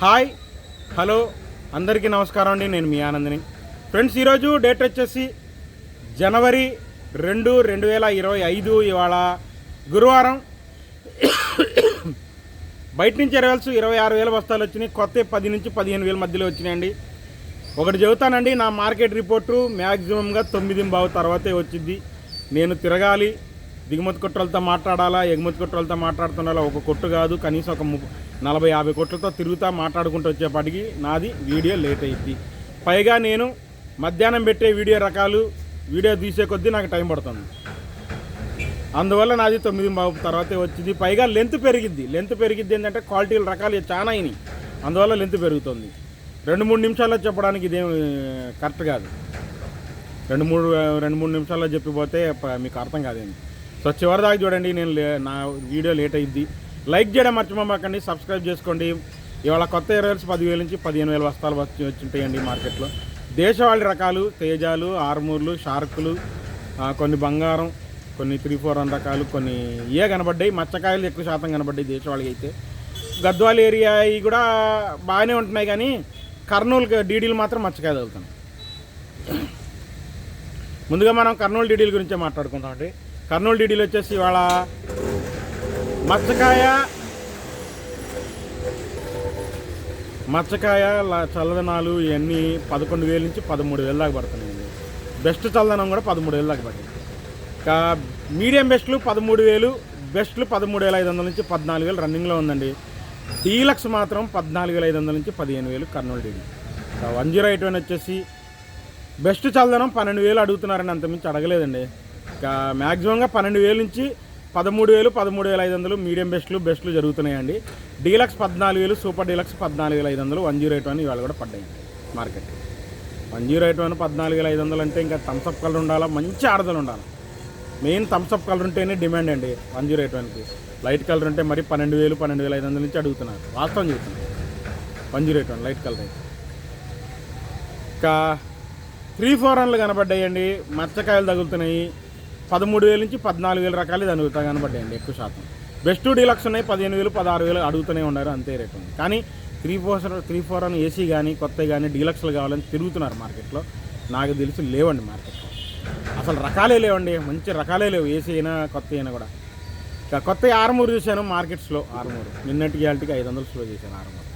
Hi hello అందరికీ నమస్కారం అండి. నేను మీ ఆనందని. ఫ్రెండ్స్, ఈరోజు డేట్ వచ్చేసి జనవరి 2, 2025. ఇవాళ గురువారం. బయట నుంచి 26,000 బస్తాలు వచ్చినాయి. కొత్త 10 నుంచి 15,000 మధ్యలో వచ్చినాయండి. ఒకటి చెబుతానండి, నా మార్కెట్ రిపోర్టు మ్యాక్సిమంగా 9:15 తర్వాతే వచ్చింది. నేను తిరగాలి, దిగుమతి కొట్టులతో మాట్లాడాలా, ఎగుమతి కొట్టులతో మాట్లాడుతున్నాలా. ఒక కొట్టు కాదు, కనీసం ఒక 40-50 కొట్లతో తిరుగుతా మాట్లాడుకుంటూ వచ్చేపాటికి నాది వీడియో లేట్ అయ్యింది. పైగా నేను మధ్యాహ్నం పెట్టే వీడియో రకాలు వీడియో తీసే కొద్దీ నాకు టైం పడుతుంది. అందువల్ల నాది 9:15 తర్వాతే వచ్చింది. పైగా లెంత్ పెరిగిద్ది ఏంటంటే క్వాలిటీల రకాలు చాలా అయినాయి, అందువల్ల లెంత్ పెరుగుతుంది. 2-3 నిమిషాల్లో చెప్పడానికి ఇదేం కరెక్ట్ కాదు. 2-3 నిమిషాల్లో చెప్పిపోతే మీకు అర్థం కాదేంటి. సో చివరి దాకా చూడండి. నా వీడియో లేట్ అయ్యింది. లైక్ చేయడం మర్చిపోమాకండి, సబ్స్క్రైబ్ చేసుకోండి. ఇవాళ కొత్త 10,000 నుంచి 15,000 బస్తాలు వచ్చింటాయండి మార్కెట్లో. దేశవాళీ రకాలు, తేజాలు, ఆర్మూర్లు, షార్కులు, కొన్ని బంగారం, కొన్ని 3-4 రకాలు, కొన్ని కనబడ్డాయి. మచ్చకాయలు ఎక్కువ శాతం కనబడ్డాయి దేశవాళీ అయితే. గద్వాల ఏరియా కూడా బాగానే ఉంటున్నాయి, కానీ కర్నూలు డీడీలు మాత్రం మచ్చకాయ తగులుతున్నాయి. ముందుగా మనం కర్నూలు డీడీల గురించే మాట్లాడుకుంటామండి. కర్నూలు డీడీలు వచ్చేసి ఇవాళ మచ్చకాయ చల్లదనాలు ఇవన్నీ 11,000 నుంచి 13,000 దాకా పడుతున్నాయండి. బెస్ట్ చల్లదనం కూడా 13,000 దాకా పడింది. ఇంకా మీడియం బెస్ట్లు 13,000, బెస్ట్లు 13,500 నుంచి 14,000 రన్నింగ్లో ఉందండి. డీలక్స్ మాత్రం 14,500 నుంచి 15,000 కర్నూలు డీడీ. 108 వచ్చేసి బెస్ట్ చల్లదనం 12,000 అడుగుతున్నారని, అంతమించి అడగలేదండి. ఇంకా మ్యాక్సిమంగా 12,000 నుంచి 13,000, 13,500 మీడియం బెస్ట్లు జరుగుతున్నాయండి. డీలక్స్ 14,000, సూపర్ డీలక్స్ 14,500, 108 ఇవాళ కూడా పడ్డాయి మార్కెట్. 108 14,500 అంటే ఇంకా థమ్సప్ కలర్ ఉండాలా, మంచి ఆడదలు ఉండాలి. మెయిన్ థమ్సప్ కలర్ ఉంటేనే డిమాండ్ అండి 108కి. లైట్ కలర్ ఉంటే మరి 12,000, 12,500 నుంచి అడుగుతున్నారు. వాస్తవం చెబుతున్నారు 108 లైట్ కలర్ అయితే. ఇంకా 3-4 రన్లు కనబడ్డాయండి. మచ్చకాయలు తగులుతున్నాయి. 13,000 నుంచి 14,000 రకాలు కనబడ్డాయండి ఎక్కువ శాతం. బెస్ట్ డీలక్స్ ఉన్నాయి 15,000, 16,000 అడుగుతూనే ఉన్నారు, అంతే రేట్ ఉంది. కానీ 3-4 రన్ ఏసీ కానీ కొత్త కానీ డీలక్స్లు కావాలని తిరుగుతున్నారు మార్కెట్లో. నాకు తెలిసి లేవండి మార్కెట్లో, అసలు రకాలే లేవండి, మంచి రకాలే లేవు. ఏసీ అయినా కొత్త అయినా కూడా. ఇక కొత్త ఆర్మూర్ చూశాను మార్కెట్స్లో. ఆర్మూర్ నిన్నటికి వాళ్ళకి 500 స్లో చేశాను. ఆర్మూర్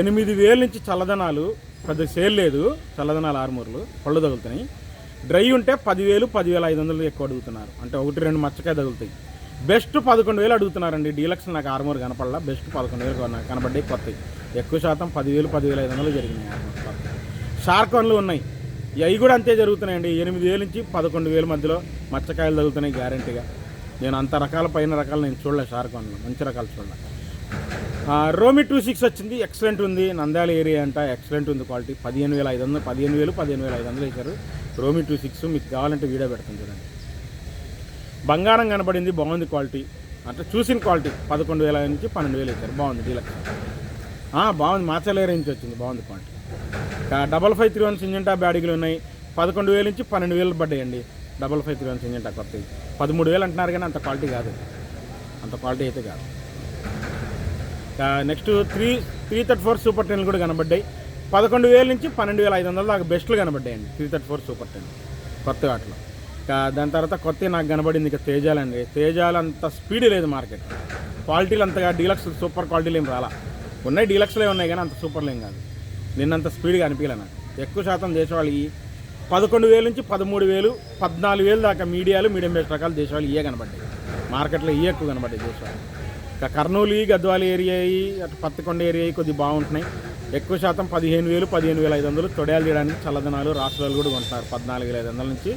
8,000 నుంచి చల్లదనాలు పెద్ద సేల్ లేదు. చల్లదనాలు ఆర్మూర్లు పళ్ళు తగులుతున్నాయి. డ్రై ఉంటే 10,000, 10,500 ఎక్కువ అడుగుతున్నారు. అంటే 1-2 మచ్చకాయ తగులుతాయి. బెస్ట్ 11,000 అడుగుతున్నారండి. డీలక్స్ నాకు ఆర్మూర్ కనపడలా. బెస్ట్ 11,000 కనబడ్డాయి కొత్తవి. ఎక్కువ శాతం 10,000, 10,500 జరిగినాయి ఆర్మూర్ కొత్త. షార్క్ వన్లు ఉన్నాయి, అవి కూడా అంతే జరుగుతున్నాయండి. 8,000 నుంచి 11,000 మధ్యలో మచ్చకాయలు తగులుతున్నాయి గ్యారంటీగా. నేను అంత రకాల పైన రకాలు నేను చూడలే. షార్క్ వన్లు మంచి రకాలు చూడలే. రోమి 26 వచ్చింది, ఎక్సలెంట్ ఉంది. నంద్యాల ఏరియా అంట ఎక్సలెంట్ ఉంది క్వాలిటీ. 15,500, 15,500 వేశారు రోమి 26. మీకు కావాలంటే వీడియో పెడతాను చూడండి. బంగారం కనబడింది, బాగుంది క్వాలిటీ. అంటే చూసిన క్వాలిటీ 11,000 నుంచి 12,000 వేశారు. బాగుంది డీలక్స్, బాగుంది. మాచలేర నుంచి వచ్చింది, బాగుంది క్వాలిటీ. 5531 సింజంటా బ్యాడిగులు ఉన్నాయి. 11,000 నుంచి 12,000 పడ్డాయండి. 5531 సింజంటా కొత్తవి 13,000 అంటున్నారు, కానీ అంత క్వాలిటీ కాదు, అంత క్వాలిటీ అయితే కాదు. నెక్స్ట్ 334 సూపర్ 10 కూడా కనబడ్డాయి. 11,000 నుంచి 12,500 దాకా బెస్ట్లు కనబడ్డాయండి 334 సూపర్ 10 కొత్త వాటిలో. దాని తర్వాత కొత్త నాకు కనబడింది ఇక తేజాలండి. తేజాలు అంత స్పీడ్ లేదు మార్కెట్. క్వాలిటీలు అంతగా డీలక్స్ సూపర్ క్వాలిటీలు ఏం రాలా. ఉన్నాయి డీలక్స్లే ఉన్నాయి, కానీ అంత సూపర్లు ఏం కాదు. నిన్నంత స్పీడ్గా అనిపించలే నాకు. ఎక్కువ శాతం దేశవాళీ 11,000 నుంచి 13,000, 14,000 దాకా మీడియం బెస్ట్ రకాలు దేశవాళీ కనబడ్డాయి మార్కెట్లో. ఎక్కువ కనబడ్డాయి దేశవాళీ. ఇక కర్నూలు, గద్వాల ఏరియా, అటు పత్తికొండ ఏరియా కొద్దిగా బాగుంటున్నాయి. ఎక్కువ శాతం 15,000, 15,500 తొడయాలు తీయడానికి చల్లదనాలు రాసులు కూడా కొంటున్నారు. 14,500 నుంచి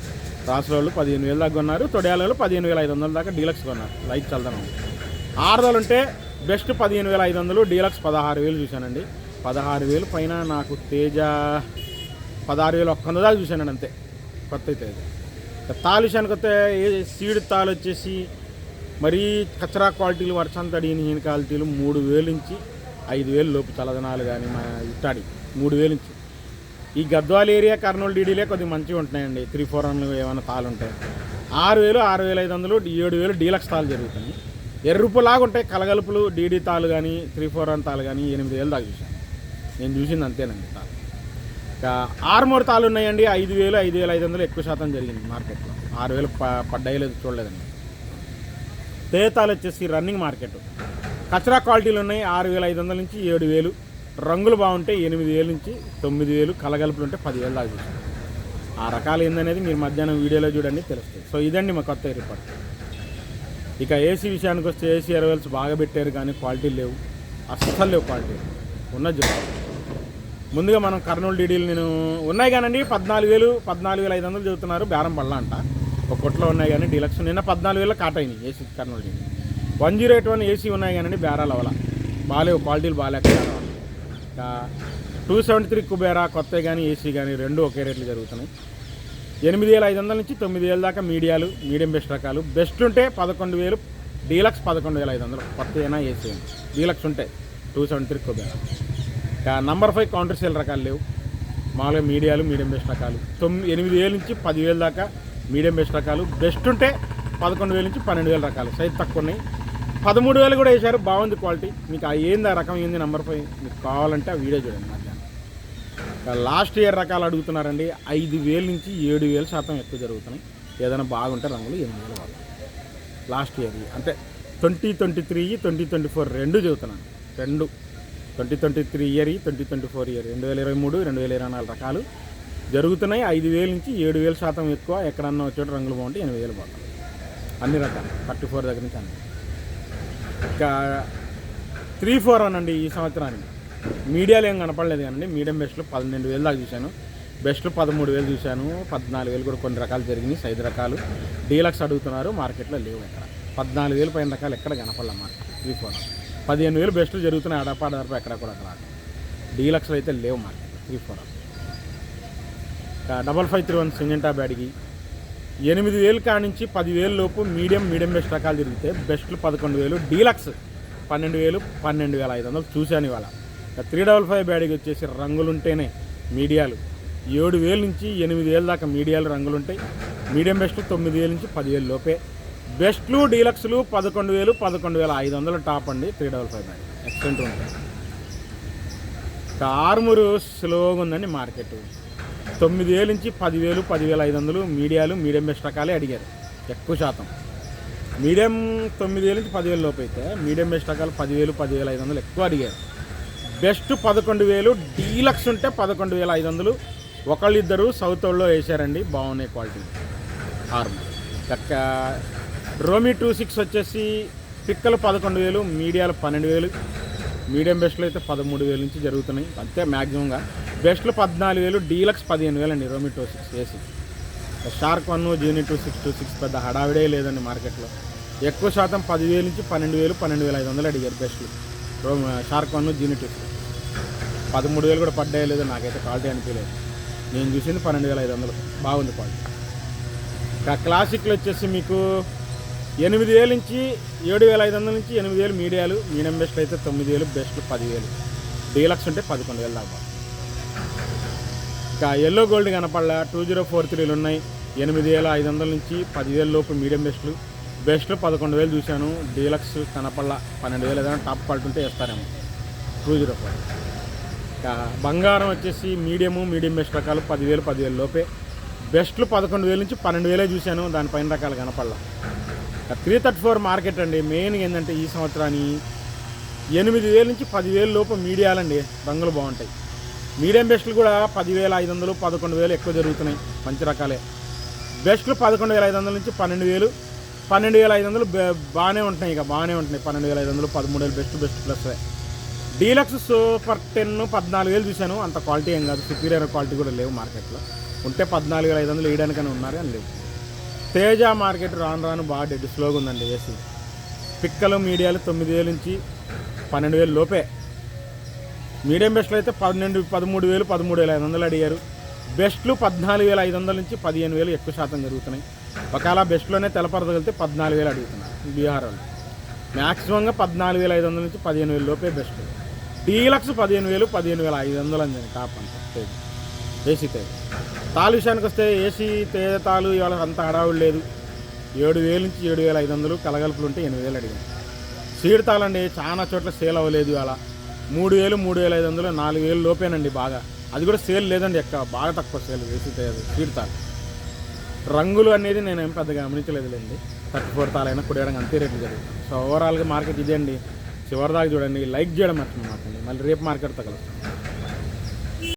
రాసులు 15,000 దాకా కొన్నారు. తొడయాలు 15,500 దాకా డీలక్స్ కొన్నారు. లైట్ చల్లదనం. ఆరుదలు ఉంటే బెస్ట్ 15,500, డీలక్స్ 16,000 చూశానండి. 16,000 పైన నాకు తేజ 16,100 దాకా చూశానండి అంతే కొత్త తేజ. తాలు విషయానికి వస్తే సీడ్ తాలు వచ్చేసి మరీ కచరా క్వాలిటీలు, వర్షంత అడిగిన హీన క్వాలిటీలు 3,000 నుంచి 5,000 లోపు చల్లదనాలు కానీ మా ఇట్టాడి 3,000 నుంచి. ఈ గద్వాల ఏరియా కర్నూలు డీడీలే కొద్దిగా మంచిగా ఉంటున్నాయండి. 3-4 రన్లు ఏమైనా తాలు ఉంటాయి. 6,000, 6,500, 7,000 డీలక్స్ తాలు జరుగుతుంది. ఎర్రుపులాగా ఉంటాయి కలగలుపులు. డీడీ తాలు కానీ 341 తాలు కానీ 8,000 దాకా చూశాను నేను, చూసింది అంతేనండి తాలు. ఇంకా ఆర్మోర్ తాలు ఉన్నాయండి 5,000, 5,500 ఎక్కువ శాతం జరిగింది మార్కెట్లో. 6,000 పడ్డాయి లేదు చూడలేదండి. తేతాలు వచ్చేసి రన్నింగ్ మార్కెట్. కచరా క్వాలిటీలు ఉన్నాయి 6,500 నుంచి 7,000. రంగులు బాగుంటే 8,000 నుంచి 9,000. కలగలుపులు ఉంటే 10,000 దాకా చూశాను. ఆ రకాలు ఏందనేది మీరు మధ్యాహ్నం వీడియోలో చూడండి తెలుస్తుంది. సో ఇదండి మా కొత్త రిపోర్ట్. ఇక ఏసీ విషయానికి వస్తే ఏసీ ఎరవెల్స్ బాగా పెట్టారు కానీ క్వాలిటీలు లేవు, అస్సలు లేవు క్వాలిటీ ఉన్నది చూడాలి. ముందుగా మనం కర్నూలు డీడీలు నేను ఉన్నాయి కానండి 14,000, 14,500 చెబుతున్నారు. బేరం పడలా అంట. ఒక కొట్లో ఉన్నాయి కానీ డీలక్స్ నిన్న 14,000 కాట అయినాయి ఏసీ కర్నూలు డీడీ. 108 ఏసీ ఉన్నాయి కానీ బేరాలు అవ్వాల, బాగాలేవు క్వాలిటీలు బాగాలేక. ఇంకా 273 కుబేరా కొత్త కానీ ఏసీ కానీ రెండు ఒకే రేట్లు జరుగుతున్నాయి. 8,500 నుంచి 9,000 దాకా మీడియాలు, మీడియం బెస్ట్ రకాలు. బెస్ట్ ఉంటే 11,000, డీలక్స్ 11,500. కొత్త అయినా ఏసీ డీలక్స్ ఉంటే 273 కుబేరా. ఇంకా నంబర్ 5 కౌంటర్ సేల్ రకాలు లేవు, మామూలుగా మీడియాలు, మీడియం బెస్ట్ రకాలు. 8,000 నుంచి 10,000 దాకా మీడియం బెస్ట్ రకాలు. బెస్ట్ ఉంటే 11,000 నుంచి 12,000 రకాలు. సైజ్ తక్కువ ఉన్నాయి. 13,000 కూడా వేశారు, బాగుంది క్వాలిటీ. మీకు ఏంది ఆ రకం ఏంది నంబర్ 5 మీకు కావాలంటే ఆ వీడియో చూడండి మధ్యాహ్నం. లాస్ట్ ఇయర్ రకాలు అడుగుతున్నారండి 5,000 నుంచి 7,000% ఎక్కువ జరుగుతున్నాయి. ఏదైనా బాగుంటే రంగులు 8,000 వాళ్ళు లాస్ట్ ఇయర్. అంటే 2023, 2024 రెండు చెబుతున్నాను. 2023 ఇయర్, 2024 ఇయర్, 2023, 2024 రకాలు జరుగుతున్నాయి. 5,000 నుంచి 7,000% ఎక్కువ. ఎక్కడన్నా వచ్చేట రంగులు బాగుంటే 8,000 పోతాయి. అన్ని రకాలు 34 దగ్గర నుంచి అన్ని. ఇంకా 341 అండి ఈ సంవత్సరానికి. మీడియాలో ఏం కనపడలేదు కానీ మీడియం బెస్ట్లో 12,000 దాకా చూశాను. బెస్ట్లో 13,000 చూశాను. 14,000 కూడా కొన్ని రకాలు జరిగినాయి. 5 రకాలు డీలక్స్ అడుగుతున్నారు, మార్కెట్లో లేవు ఎక్కడ. 14,000 పైన రకాలు ఎక్కడ కనపడలే మార్కెట్. 341 15,000 బెస్ట్లు జరుగుతున్నాయి. అడపాడదరప ఎక్కడ కూడా అక్కడ. డీలక్స్లో అయితే లేవు మార్కెట్లో. 341 5531 సింజెంటా బ్యాడ్కి 8,000 కాడ నుంచి 10,000 లోపు మీడియం బెస్ట్ రకాలు తిరిగితే బెస్ట్లు 11,000, డీలక్స్ 12,000, 12,500 చూశాను ఇవాళ. 355 బ్యాడ్కి వచ్చేసి రంగులుంటేనే మీడియాలు 7,000 నుంచి 8,000 దాకా మీడియాలు రంగులుంటాయి. మీడియం బెస్ట్లు 9,000 నుంచి 10,000 లోపే. బెస్ట్లు డీలక్స్లు 11,000, 11,500 టాప్ అండి. 355 బ్యాడ్ ఎక్సలెంట్ ఉంటాయి. ఆర్మూరు స్లోగా ఉందండి మార్కెట్. 9,000 నుంచి 10,000, 10,500 మీడియాలు, మీడియం బెస్ట్ రకాలే అడిగారు ఎక్కువ శాతం. మీడియం 9,000 నుంచి 10,000 లోపు అయితే మీడియం బెస్ట్ రకాలు 10,000, 10,500 ఎక్కువ అడిగారు. బెస్ట్ 11,000, డీలక్స్ ఉంటే 11,500. ఒకళ్ళిద్దరు సౌత్ వాళ్ళు వేశారండి, బాగున్నాయి క్వాలిటీ. ఆర్మూర్ రోమి 26 వచ్చేసి పిక్కలు 11,000, మీడియాలు 12,000. మీడియం బెస్ట్లో అయితే 13,000 నుంచి జరుగుతున్నాయి అంతే మ్యాక్సిమంగా. బెస్ట్లో 14,000, డీలక్స్ 15,000 అండి. రోమి 26 ఏసీ. షార్క్ 1, జీనీ 26 పెద్ద హడావిడే లేదండి మార్కెట్లో. ఎక్కువ శాతం 10,000 నుంచి 12,000, 12,500 అడిగారు బెస్ట్లు. షార్క్ 1, జీనీ 26 13,000 కూడా పడ్డాయి లేదు, నాకైతే క్వాలిటీ అనిపించలేదు. నేను చూసింది 12,500 బాగుంది క్వాలిటీ. క్లాసిక్లు వచ్చేసి మీకు 8,000 నుంచి 7,500 నుంచి 8,000 మీడియాలు, మీడియం బెస్ట్ అయితే 9,000, బెస్ట్లు 10,000, డీలక్స్ ఉంటే 11,000 దాకా. ఇంకా ఎల్లో గోల్డ్ కనపడలా 2043 ఉన్నాయి. 8,500 నుంచి 10,000 లోపు మీడియం బెస్ట్లు. బెస్ట్లు 11,000 చూశాను. డీలక్స్ కనపడలా 12,000 ఏదైనా టాప్ క్వాలిటీ ఉంటే వేస్తారేమో 204. ఇంకా బంగారం వచ్చేసి మీడియం బెస్ట్ రకాలు 10,000, 10,000 లోపే. బెస్ట్లు 11,000 నుంచి 12,000 చూశాను, దానిపైన రకాలు కనపడలా. 334 మార్కెట్ అండి. మెయిన్గా ఏంటంటే ఈ సంవత్సరాన్ని 8,000 నుంచి 10,000 లోపు మీడియాలండి, రంగులు బాగుంటాయి. మీడియం బెస్ట్లు కూడా 10,500, 11,000 ఎక్కువ జరుగుతున్నాయి, మంచి రకాలే. బెస్ట్లు 11,500 నుంచి 12,000, 12,500 బాగానే ఉంటున్నాయి. ఇక బాగానే ఉంటున్నాయి 12,500, 13,000 బెస్ట్ ప్లస్. డీలక్స్ సూపర్ 10, 14,000 చూశాను. అంత క్వాలిటీ ఏం కాదు, సుపీరియర్ క్వాలిటీ కూడా లేవు మార్కెట్లో. ఉంటే 14,500 వేయడానికైనా ఉన్నారు అని లేవు. తేజ మార్కెట్ రాను బాగా డెడ్ స్లోగా ఉందండి ఏసీ. పిక్కలు మీడియాలు 9,000 నుంచి 12,000 లోపే. మీడియం బెస్ట్లు అయితే 13,000, 13,500 అడిగారు. బెస్ట్లు 14,500 నుంచి 15,000 ఎక్కువ శాతం జరుగుతున్నాయి. ఒకవేళ బెస్ట్లోనే తెలపరదగిలితే 14,000 అడుగుతున్నారు బీహార్ వాళ్ళు. మ్యాక్సిమంగా 14,500 నుంచి 15,000 లోపే బెస్ట్. డీలక్స్ 15,000, 15,500 అండి టాప్ అంతా తేజ ఏసీ తేజ. తాలు విషయానికి వస్తే ఏసీ తేజ తాలు ఇవాళ అంత హడావుడు లేదు. 7,000 నుంచి 7,500, కలగలుపులు ఉంటే 8,000 అడిగాను. సీడ్ తాళండి చాలా చోట్ల సేల్ అవ్వలేదు అలా 3,000 3,500 4,000 లోపేనండి బాగా. అది కూడా సేల్ లేదండి బాగా తక్కువ సేల్ వేసి సీడ్ తాళం. రంగులు అనేది నేను ఏం పెద్దగా గమనించలేదులేండి. 34 తాళైనా కుడియడం అంతే రేట్లు జరుగుతుంది. సో ఓవరాల్గా మార్కెట్ ఇదే అండి. చివరిదాకా చూడండి, లైక్ చేయడం మర్చిపోమాకండి. మళ్ళీ రేపు మార్కెట్తో కలుస్తాం.